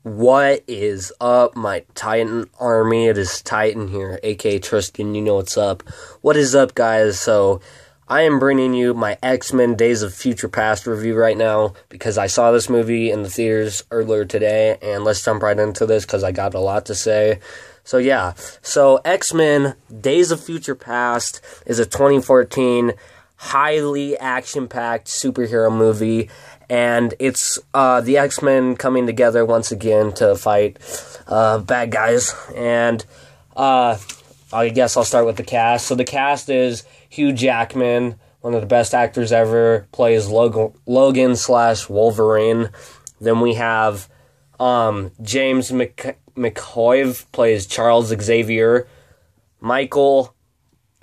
What is up, my Titan army? It is Titan here, aka Tristan. You know what's up. What is up, guys? So, I am bringing you my X-Men Days of Future Past review right now because I saw this movie in the theaters earlier today, and let's jump right into this because I got a lot to say. So, yeah. So, X-Men Days of Future Past is a 2014 highly action-packed superhero movie. And it's the X-Men coming together once again to fight bad guys. And I guess I'll start with the cast. So the cast is Hugh Jackman, one of the best actors ever, plays Logan/Wolverine. Then we have James McAvoy plays Charles Xavier. Michael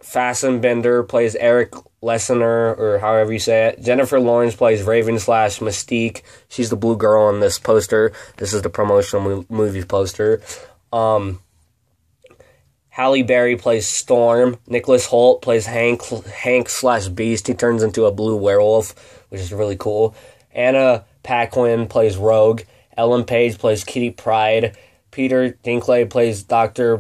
Fassbender plays Eric Lesnar, or however you say it. Jennifer Lawrence plays Raven/Mystique. She's the blue girl on this poster. This is the promotional movie poster. Halle Berry plays Storm. Nicholas Hoult plays Hank/Beast. He turns into a blue werewolf, which is really cool. Anna Paquin plays Rogue. Ellen Page plays Kitty Pryde. Peter Dinklage plays Dr.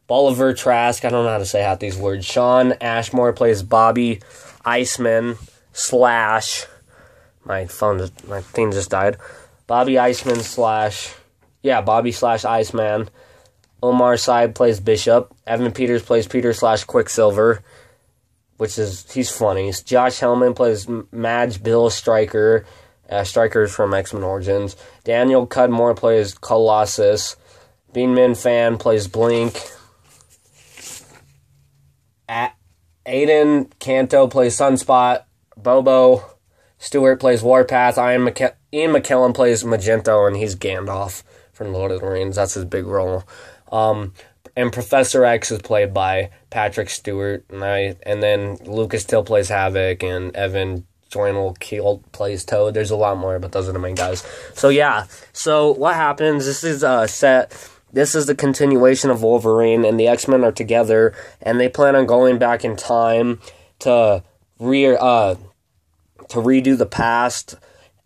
Bolivar Trask, I don't know how to say half these words. Shawn Ashmore plays Bobby Iceman / my thing just died. Bobby Iceman / Iceman. Omar Sy plays Bishop. Evan Peters plays Peter / Quicksilver, he's funny. Josh Hellman plays Madge Bill Stryker. Stryker's from X-Men Origins. Daniel Cudmore plays Colossus. Bean Min Fan plays Blink. Aiden Canto plays Sunspot. Bobo Stewart plays Warpath. Ian McKellen plays Magento, and he's Gandalf from Lord of the Rings. That's his big role. And Professor X is played by Patrick Stewart. And then Lucas Till plays Havoc, and Evan Joyner-Keel plays Toad. There's a lot more, but those are the main guys. So, yeah. So, what happens? This is This is the continuation of Wolverine, and the X-Men are together, and they plan on going back in time to redo the past.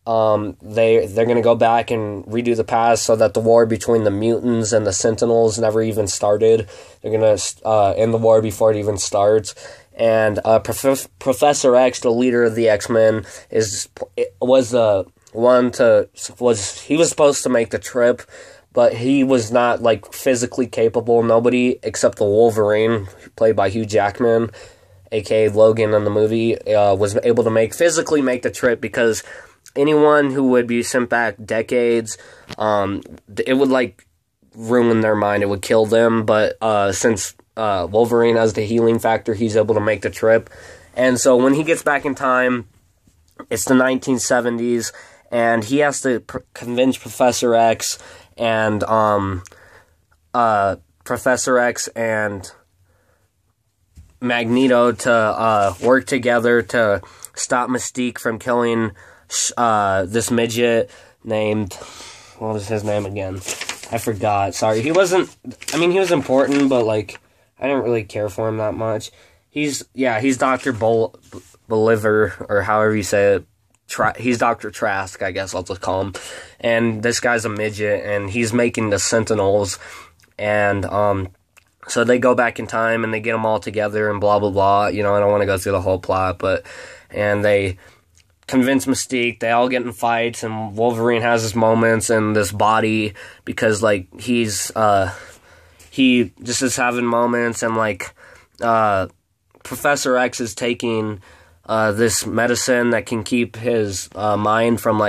They're going to go back and redo the past so that the war between the mutants and the Sentinels never even started. They're going to end the war before it even starts. And Professor X, the leader of the X-Men, was supposed to make the trip, but he was not, physically capable. Nobody except the Wolverine, played by Hugh Jackman, a.k.a. Logan in the movie, was able to physically make the trip, because anyone who would be sent back decades, it would, ruin their mind. It would kill them, but since Wolverine has the healing factor, he's able to make the trip. And so when he gets back in time, it's the 1970s, and he has to convince Professor X and Magneto to work together to stop Mystique from killing this midget named, what was his name again? I forgot. Sorry. He was important, but I didn't really care for him that much. He's Dr. Bolivar, or however you say it. He's Dr. Trask, I guess I'll just call him. And this guy's a midget, and he's making the Sentinels. And so they go back in time, and they get them all together, and blah, blah, blah. I don't want to go through the whole plot, and they convince Mystique. They all get in fights, and Wolverine has his moments in this body, because, he just is having moments, and, Professor X is taking this medicine that can keep his mind from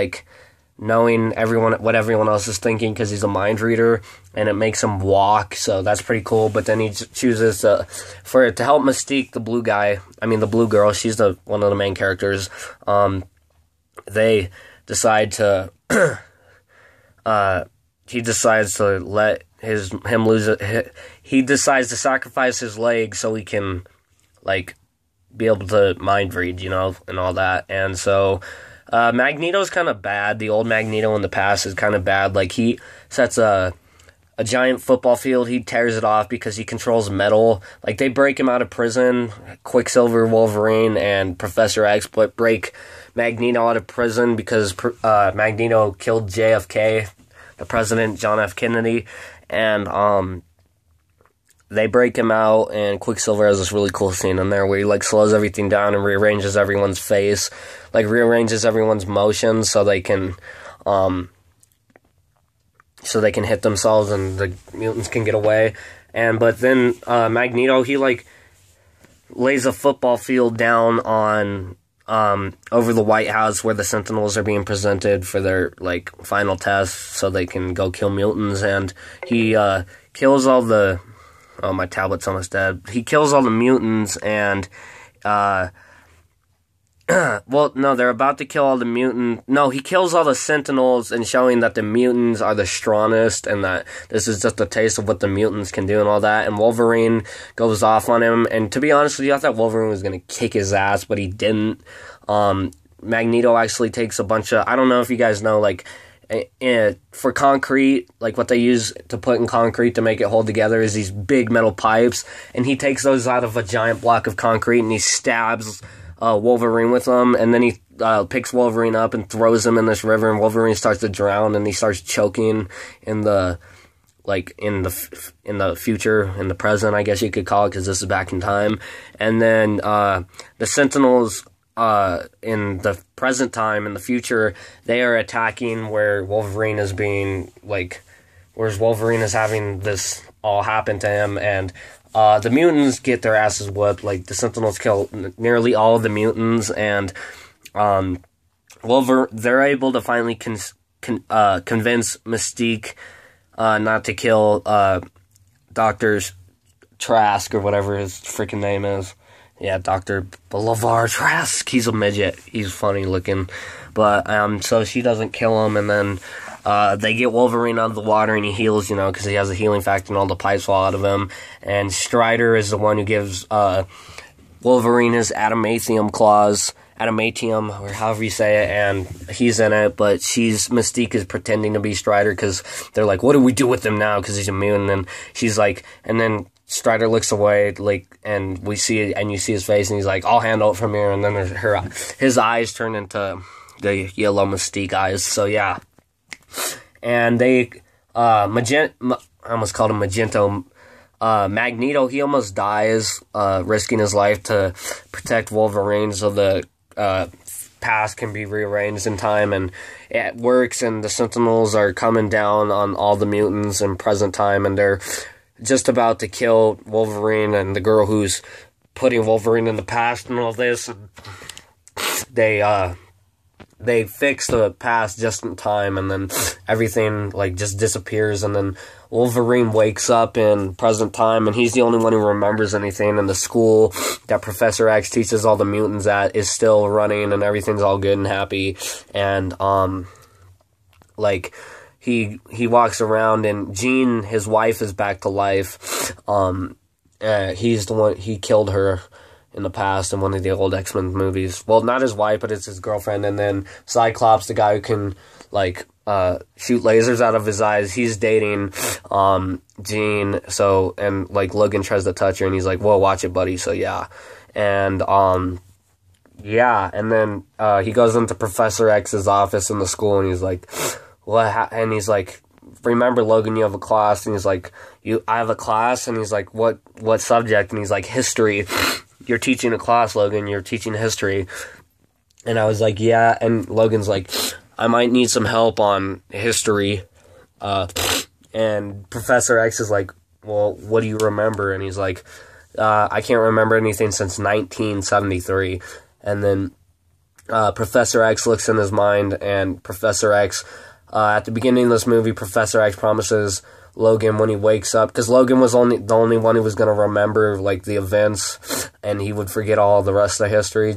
knowing what everyone else is thinking, because he's a mind reader, and it makes him walk. So that's pretty cool. But then he chooses to help Mystique, the blue girl. She's one of the main characters. They decide to he decides to let him lose it. He decides to sacrifice his leg so he can be able to mind read, and all that. And so Magneto's kind of bad. The old Magneto in the past is kind of bad. He sets a giant football field. He tears it off because he controls metal. They break him out of prison. Quicksilver, Wolverine, and Professor X break Magneto out of prison because Magneto killed JFK, the president, John F. Kennedy, and they break him out, and Quicksilver has this really cool scene in there where he, like, slows everything down and rearranges everyone's face, like, rearranges everyone's motions so they can hit themselves and the mutants can get away. But then Magneto, he, like, lays a football field down on over the White House where the Sentinels are being presented for their, like, final tests so they can go kill mutants, and he kills all the... Oh, my tablet's almost dead. He kills all the mutants, and well, no, they're about to kill all the mutants. No, he kills all the Sentinels and showing that the mutants are the strongest and that this is just a taste of what the mutants can do and all that. And Wolverine goes off on him. And to be honest with you, I thought Wolverine was going to kick his ass, but he didn't. Magneto actually takes a bunch of... I don't know if you guys know, like... for concrete, like what they use to put in concrete to make it hold together is these big metal pipes, and he takes those out of a giant block of concrete and he stabs Wolverine with them, and then he picks Wolverine up and throws him in this river, and Wolverine starts to drown, and he starts choking in the future, in the present, I guess you could call it, because this is back in time. And then the Sentinels in the present time, in the future, they are attacking where Wolverine is being, like, whereas Wolverine is having this all happen to him, and the mutants get their asses whooped. Like, the Sentinels kill nearly all of the mutants, and they're able to finally convince Mystique not to kill Dr. Trask, or whatever his freaking name is. Yeah, Dr. LeVar Trask. He's a midget. He's funny looking. But, so she doesn't kill him, and then they get Wolverine out of the water, and he heals, you know, because he has a healing factor, and all the pipes fall out of him. And Strider is the one who gives Wolverine his adamantium claws, adamantium, or however you say it, and he's in it, but Mystique is pretending to be Strider, because they're like, what do we do with him now, because he's immune, and she's like, and then Strider looks away, like, and we see it, and you see his face, and he's like, I'll handle it from here, and then his eyes turn into the yellow Mystique eyes, so yeah. And they, I almost called him Magento. Magneto, he almost dies, risking his life to protect Wolverine so the past can be rearranged in time, and it works, and the Sentinels are coming down on all the mutants in present time, and they're just about to kill Wolverine and the girl who's putting Wolverine in the past and all this. And they fix the past just in time, and then everything, like, just disappears, and then Wolverine wakes up in present time, and he's the only one who remembers anything, and the school that Professor X teaches all the mutants at is still running, and everything's all good and happy, and, like, he walks around, and Jean, his wife, is back to life. He's the one, he killed her in the past in one of the old X-Men movies. Well, not his wife, but it's his girlfriend. And then Cyclops, the guy who can, like, shoot lasers out of his eyes, he's dating Jean. So, and, like, Logan tries to touch her, and he's like, whoa, watch it, buddy. So, yeah. And, yeah. And then he goes into Professor X's office in the school, and he's like, and he's like, remember, Logan, you have a class. And he's like, I have a class? And he's like, what subject? And he's like, history. You're teaching a class, Logan. You're teaching history. And I was like, yeah. And Logan's like, I might need some help on history. And Professor X is like, well, what do you remember? And he's like, I can't remember anything since 1973. And then Professor X looks in his mind, and Professor X, at the beginning of this movie, Professor X promises Logan when he wakes up, because Logan was the only one who was going to remember, like, the events, and he would forget all the rest of the history,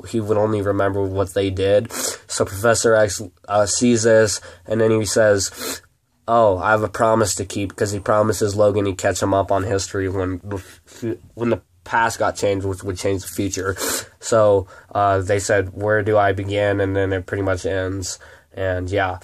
he would only remember what they did. So Professor X sees this, and then he says, oh, I have a promise to keep, because he promises Logan he'd catch him up on history when the past got changed, which would change the future. So they said, where do I begin? And then it pretty much ends, and yeah.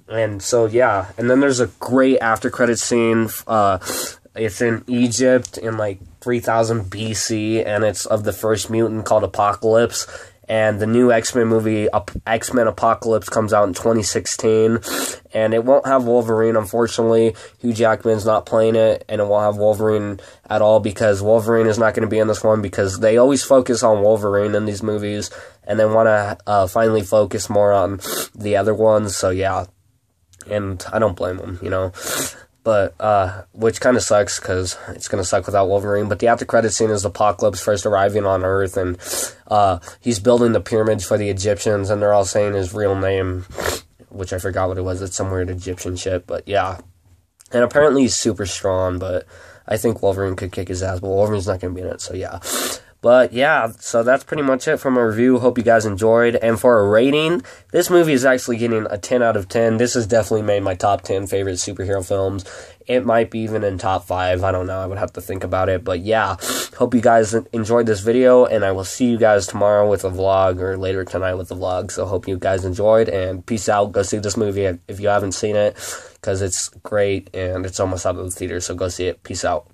And so, yeah, and then there's a great after-credit scene. It's in Egypt in, like, 3000 BC, and it's of the first mutant called Apocalypse. And the new X-Men movie, X-Men Apocalypse, comes out in 2016. And it won't have Wolverine, unfortunately. Hugh Jackman's not playing it, and it won't have Wolverine at all because Wolverine is not going to be in this one because they always focus on Wolverine in these movies, and they want to finally focus more on the other ones. So yeah, and I don't blame them, you know. But, which kind of sucks, because it's going to suck without Wolverine. But the after credit scene is Apocalypse first arriving on Earth, and he's building the pyramids for the Egyptians, and they're all saying his real name, which I forgot what it was. It's some weird Egyptian shit, but yeah. And apparently he's super strong, but I think Wolverine could kick his ass, but Wolverine's not going to be in it, so yeah. But yeah, so that's pretty much it from a review. Hope you guys enjoyed. And for a rating, this movie is actually getting a 10 out of 10. This has definitely made my top 10 favorite superhero films. It might be even in top 5. I don't know. I would have to think about it. But yeah, hope you guys enjoyed this video. And I will see you guys tomorrow with a vlog or later tonight with a vlog. So hope you guys enjoyed. And peace out. Go see this movie if you haven't seen it, because it's great and it's almost out of the theater. So go see it. Peace out.